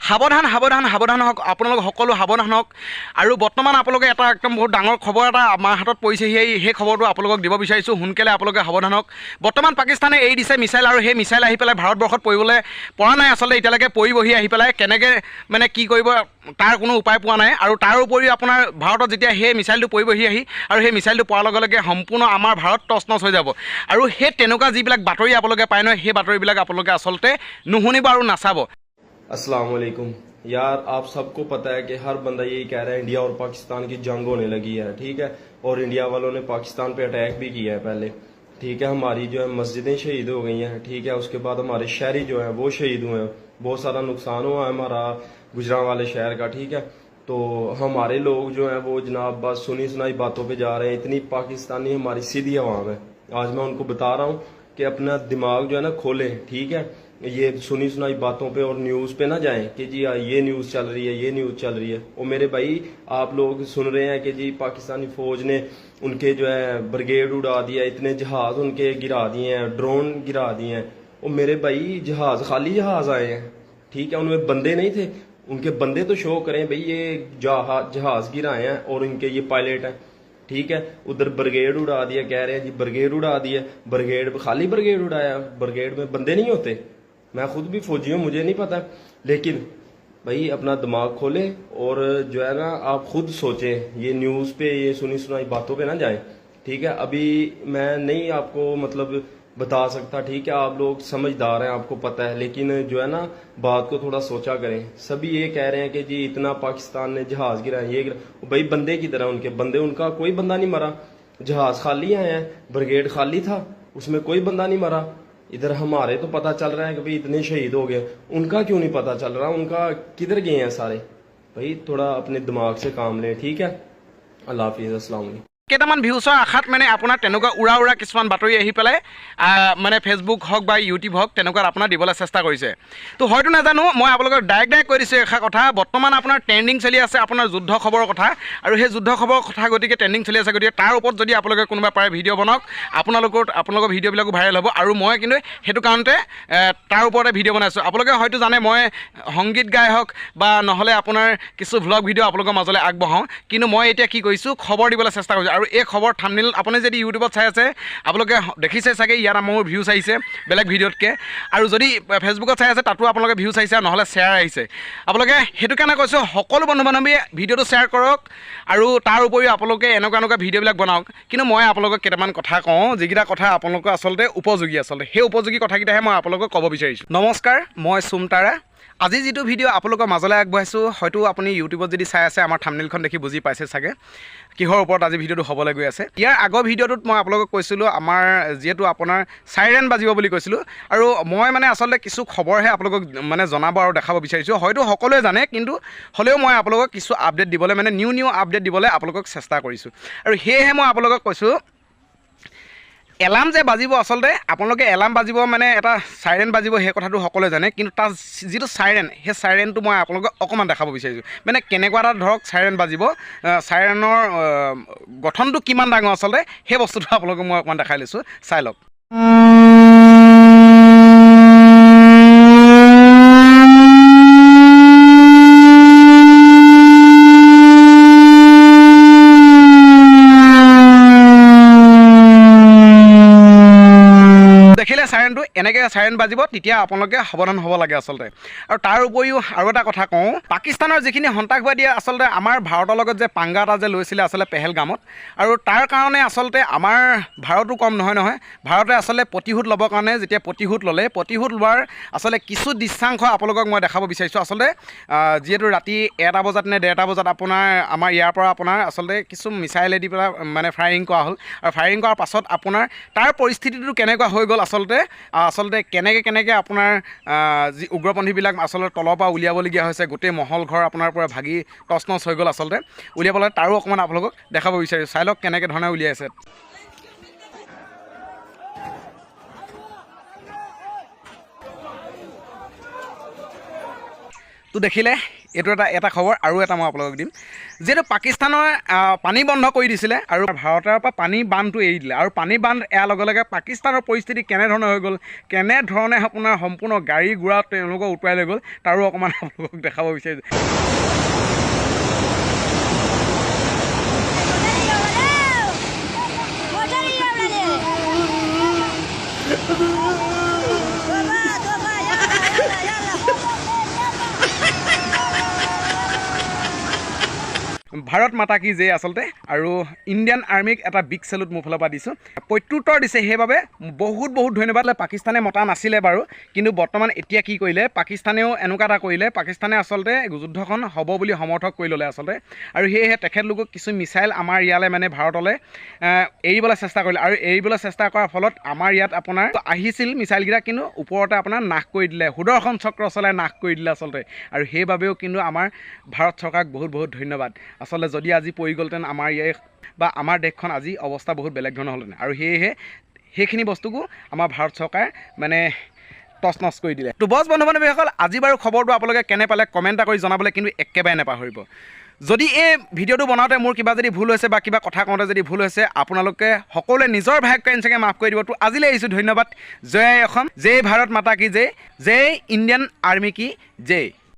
সাৱধান সাৱধান সাৱধান হওক, আপোনালোক সকলো সাৱধান হওক। আৰু বৰ্তমান আপোনালোকে এটা একদম বহুত ডাঙৰ খবৰ এটা আমাৰ হাতত পৰিছেহি, সেই খবৰটো আপোনালোকক দিব বিচাৰিছোঁ। সোনকালে আপোনালোকে সাৱধান হওক। বৰ্তমান পাকিস্তানে এৰি দিছে মিছাইল, আৰু সেই মিছাইল আহি পেলাই ভাৰতবৰ্ষত পৰিবলৈ পৰা নাই। আচলতে এতিয়ালৈকে পৰিবহি আহি পেলাই, কেনেকৈ মানে কি কৰিব তাৰ কোনো উপায় পোৱা নাই। আৰু তাৰ উপৰিও আপোনাৰ ভাৰতত যেতিয়া সেই মিছাইলটো পৰিবহি আহি, আৰু সেই মিছাইলটো পৰাৰ লগে লগে সম্পূৰ্ণ আমাৰ ভাৰত টচ নচ হৈ যাব। আৰু সেই তেনেকুৱা যিবিলাক বাতৰি আপোনালোকে পায় নহয়, সেই বাতৰিবিলাক আপোনালোকে আচলতে নুশুনিব আৰু নাচাব। अस्सलाम वालेकुम यार, आप सबको पता है कि हर बंदा यही कह रहा है इंडिया और पाकिस्तान की जंग होने लगी है, ठीक है। और इंडिया वालों ने पाकिस्तान पे अटैक भी किया है पहले, ठीक है। हमारी जो है मस्जिदें शहीद हो गई हैं, ठीक है। उसके बाद हमारे शहरी जो हैं वो शहीद हुए हैं, बहुत सारा नुकसान हुआ है हमारा गुजरांवाले शहर का, ठीक है। तो हमारे लोग जो हैं वो जनाब बस सुनी सुनाई बातों पे जा रहे हैं। इतनी पाकिस्तानी हमारी सीधी आवाम है। आज मैं उनको बता रहा हूँ कि अपना दिमाग जो है ना खोलें, ठीक है। ये सुनी सुनाई बातों पे और न्यूज़ पे ना जाएं कि जी ये न्यूज़ चल रही है, ये न्यूज़ चल रही है। और मेरे भाई आप लोग सुन रहे हैं कि जी पाकिस्तानी फौज ने उनके जो है ब्रिगेड उड़ा दिया, इतने जहाज उनके गिरा दिए हैं, ड्रोन गिरा दिए हैं। और मेरे भाई जहाज खाली जहाज आए हैं, ठीक है, उनमें बंदे नहीं थे। उनके बंदे तो शो करें भाई, ये जहाज गिराए हैं और इनके ये पायलट हैं, ठीक है। उधर ब्रिगेड उड़ा दिया, कह रहे हैं जी ब्रिगेड उड़ा दिया। ब्रिगेड खाली ब्रिगेड उड़ाया, ब्रिगेड में बंदे नहीं होते। मैं खुद भी फौजी हूँ, मुझे नहीं पता, लेकिन भाई अपना दिमाग खोले और जो है ना आप खुद सोचें। ये न्यूज़ पे ये सुनी सुनाई बातों पे ना जाएं, ठीक है। अभी मैं नहीं आपको मतलब बता सकता, ठीक है। आप लोग समझदार हैं, आपको पता है, लेकिन जो है ना बात को थोड़ा सोचा करें। सभी ये कह रहे हैं कि जी इतना पाकिस्तान ने जहाज गिरा, ये गिरा। भाई बंदे की तरह उनके बंदे, उनका कोई बंदा नहीं मरा। जहाज खाली आए हैं, ब्रिगेड खाली था, उसमें कोई बंदा नहीं मरा। इधर हमारे तो पता चल रहा है कि भाई इतने शहीद हो गए, उनका क्यों नहीं पता चल रहा, उनका किधर गए हैं सारे। भाई थोड़ा अपने दिमाग से काम लें, ठीक है। अल्लाह हाफिज़, अस्सलाम वालेकुम। কেইটামান ভিউচৰ আশাত মানে আপোনাৰ তেনেকুৱা উৰা উৰা কিছুমান বাতৰি আহি পেলাই মানে ফেচবুক হওক বা ইউটিউব হওক তেনেকুৱাত আপোনাৰ দিবলৈ চেষ্টা কৰিছে। তো হয়তো নাজানো, মই আপোনালোকক ডাইৰেক্ট কৈ দিছোঁ এষাৰ কথা। বৰ্তমান আপোনাৰ ট্ৰেণ্ডিং চলি আছে আপোনাৰ যুদ্ধ খবৰৰ কথা, আৰু সেই যুদ্ধ খবৰৰ কথা গতিকে ট্ৰেণ্ডিং চলি আছে, গতিকে তাৰ ওপৰত যদি আপোনালোকে কোনোবা পাৰে ভিডিঅ' বনাওক, আপোনালোকৰ ভিডিঅ'বিলাকো ভাইৰেল হ'ব। আৰু মই কিন্তু সেইটো কাৰণতে তাৰ ওপৰতে ভিডিঅ' বনাইছোঁ। আপোনালোকে হয়তো জানে মই সংগীত গাই হওক বা নহ'লে আপোনাৰ কিছু ভ্লগ ভিডিঅ' আপোনালোকৰ মাজলৈ আগবঢ়াওঁ, কিন্তু মই এতিয়া কি কৰিছোঁ, খবৰ দিবলৈ চেষ্টা কৰিছোঁ। আৰু এই খবৰ থাম্বনেইল আপুনি যদি ইউটিউবত চাই আছে আপোনালোকে দেখিছে চাগে, ইয়াত মোৰ ভিউজ আহিছে বেলেগ ভিডিঅ'তকৈ। আৰু যদি ফেচবুকত চাই আছে তাতো আপোনালোকে ভিউজ আহিছে, নহ'লে শ্বেয়াৰ আহিছে। আপোনালোকে সেইটো কাৰণে কৈছোঁ, সকলো বন্ধু বান্ধৱীয়ে ভিডিঅ'টো শ্বেয়াৰ কৰক, আৰু তাৰ উপৰিও আপোনালোকে এনেকুৱা ভিডিঅ'বিলাক বনাওক। কিন্তু মই আপোনালোকক কেইটামান কথা কওঁ, যিকেইটা কথা আপোনালোকৰ আচলতে উপযোগী, আচলতে সেই উপযোগী কথাকেইটাহে মই আপোনালোকক ক'ব বিচাৰিছোঁ। নমস্কাৰ, মই চুমতাৰা। আজি যিটো ভিডিঅ' আপোনালোকৰ মাজলৈ আগবঢ়াইছোঁ, হয়তো আপুনি ইউটিউবত যদি চাই আছে আমাৰ থাম্বনেইলখন দেখি বুজি পাইছে চাগে কিহৰ ওপৰত আজি ভিডিঅ'টো হ'বলৈ গৈ আছে। ইয়াৰ আগৰ ভিডিঅ'টোত মই আপোনালোকক কৈছিলোঁ আমাৰ যিহেতু আপোনাৰ চাইৰেন বাজিব বুলি কৈছিলোঁ, আৰু মই মানে আচলতে কিছু খবৰহে আপোনালোকক মানে জনাব আৰু দেখাব বিচাৰিছোঁ। হয়তো সকলোৱে জানে, কিন্তু হ'লেও মই আপোনালোকক কিছু আপডেট দিবলৈ মানে নিউ আপডেট দিবলৈ আপোনালোকক চেষ্টা কৰিছোঁ। আৰু সেয়েহে মই আপোনালোকক কৈছোঁ, এলাৰ্ম যে বাজিব, আচলতে আপোনালোকে এলাৰ্ম বাজিব মানে এটা চাইৰেন বাজিব, সেই কথাটো সকলোৱে জানে, কিন্তু তাৰ যিটো চাইৰেন, সেই চাইৰেনটো মই আপোনালোকক অকণমান দেখাব বিচাৰিছোঁ। মানে কেনেকুৱা এটা ধৰক চাইৰেন বাজিব, চাইৰেনৰ গঠনটো কিমান ডাঙৰ আচলতে সেই বস্তুটো আপোনালোকক মই অকণমান দেখাই লৈছোঁ, চাই লওক। দেখিলে চাইৰেনটো এনেকৈ চাইৰেন বাজিব, তেতিয়া আপোনালোকে সাৱধান হ'ব লাগে আচলতে। আৰু তাৰ উপৰিও আৰু এটা কথা কওঁ, পাকিস্তানৰ যিখিনি সন্ত্ৰাসবাদীয়ে আচলতে আমাৰ ভাৰতৰ লগত যে পাংগা এটা যে লৈছিলে আচলতে পেহেলগামত, আৰু তাৰ কাৰণে আচলতে আমাৰ ভাৰতো কম নহয়। ভাৰতে আচলতে প্ৰতিশোধ ল'বৰ কাৰণে যেতিয়া প্ৰতিশোধ ল'লে, প্ৰতিশোধ লোৱাৰ আচলতে কিছু দৃশ্যাংশ আপোনালোকক মই দেখাব বিচাৰিছোঁ। আচলতে যিহেতু ৰাতি 1টা বজাত নে 1:30 বজাত আপোনাৰ আমাৰ ইয়াৰ পৰা আপোনাৰ আচলতে কিছু মিছাইলে দি পেলাই মানে ফায়াৰিং কৰা হ'ল, আৰু ফায়াৰিং কৰাৰ পাছত আপোনাৰ তাৰ পৰিস্থিতিটো কেনেকুৱা হৈ গ'ল, আচলতে কেনেকৈ আপোনাৰ যি উগ্ৰপন্থীবিলাক আচলতে তলৰ পৰা উলিয়াবলগীয়া হৈছে, গোটেই মহল ঘৰ আপোনাৰ পৰা ভাগি টচনচ হৈ গ'ল, আচলতে উলিয়াবলৈ তাৰো অকণমান আপোনালোকক দেখাব বিচাৰিছোঁ। চাই লওক কেনেকৈ ধৰণে উলিয়াইছে। তো দেখিলে এইটো এটা খবৰ। আৰু এটা মই আপোনালোকক দিম, যিহেতু পাকিস্তানৰ পানী বন্ধ কৰি দিছিলে আৰু ভাৰতৰ পৰা পানী বান্ধটো এৰি দিলে, আৰু পানী বান্ধ এৰাৰ লগে লগে পাকিস্তানৰ পৰিস্থিতি কেনেধৰণে হৈ গ'ল, কেনেধৰণে আপোনাৰ সম্পূৰ্ণ গাড়ী ঘোঁৰা তেওঁলোকক উটুৱাই লৈ গ'ল, তাৰো অকণমান আপোনালোকক দেখাব বিচাৰিছোঁ। ভাৰত মাতা কি জয় আচলতে, আৰু ইণ্ডিয়ান আৰ্মিক এটা বিগ চেলুট মোৰ ফালৰ পৰা দিছোঁ। প্ৰত্যুত্তৰ দিছে, সেইবাবে বহুত বহুত ধন্যবাদ। পাকিস্তানে মতা নাছিলে বাৰু, কিন্তু বৰ্তমান এতিয়া কি কৰিলে, পাকিস্তানেও এনেকুৱা এটা কৰিলে, পাকিস্তানে আচলতে যুদ্ধখন হ'ব বুলি সমৰ্থক কৰি ল'লে আচলতে, আৰু সেয়েহে তেখেতলোকক কিছু মিছাইল আমাৰ ইয়ালৈ মানে ভাৰতলৈ এৰিবলৈ চেষ্টা কৰিলে, আৰু এৰিবলৈ চেষ্টা কৰাৰ ফলত আমাৰ ইয়াত আপোনাৰ আহিছিল মিছাইলকেইটা, কিন্তু ওপৰতে আপোনাৰ নাশ কৰি দিলে, সুদৰ্শন চক্ৰ চলাই নাশ কৰি দিলে আচলতে। আৰু সেইবাবেও কিন্তু আমাৰ ভাৰত চৰকাৰক বহুত বহুত ধন্যবাদ। আচলতে যদি আজি পৰি গ'লহেঁতেন আমাৰ ইয়াৰ বা আমাৰ দেশখন আজি অৱস্থা বহুত বেলেগ ধৰণৰ হ'লহেঁতেন, আৰু সেয়েহে সেইখিনি বস্তুকো আমাৰ ভাৰত চৰকাৰে মানে টচ নচ কৰি দিলে। তো বছ বন্ধু বান্ধৱীসকল, আজি বাৰু খবৰটো আপোনালোকে কেনে পালে কমেণ্ট এটা কৰি জনাবলৈ কিন্তু একেবাৰে নাপাহৰিব। যদি এই ভিডিঅ'টো বনাওঁতে মোৰ কিবা যদি ভুল হৈছে বা কিবা কথা কওঁতে যদি ভুল হৈছে, আপোনালোকে সকলোৱে নিজৰ ভাগ্য চাগে মাফ কৰি দিব। তো আজিলৈ আহিছোঁ, ধন্যবাদ। জয় অসম, জয় ভাৰত মাতা কি জয়, জয় ইণ্ডিয়ান আৰ্মি কি জয়।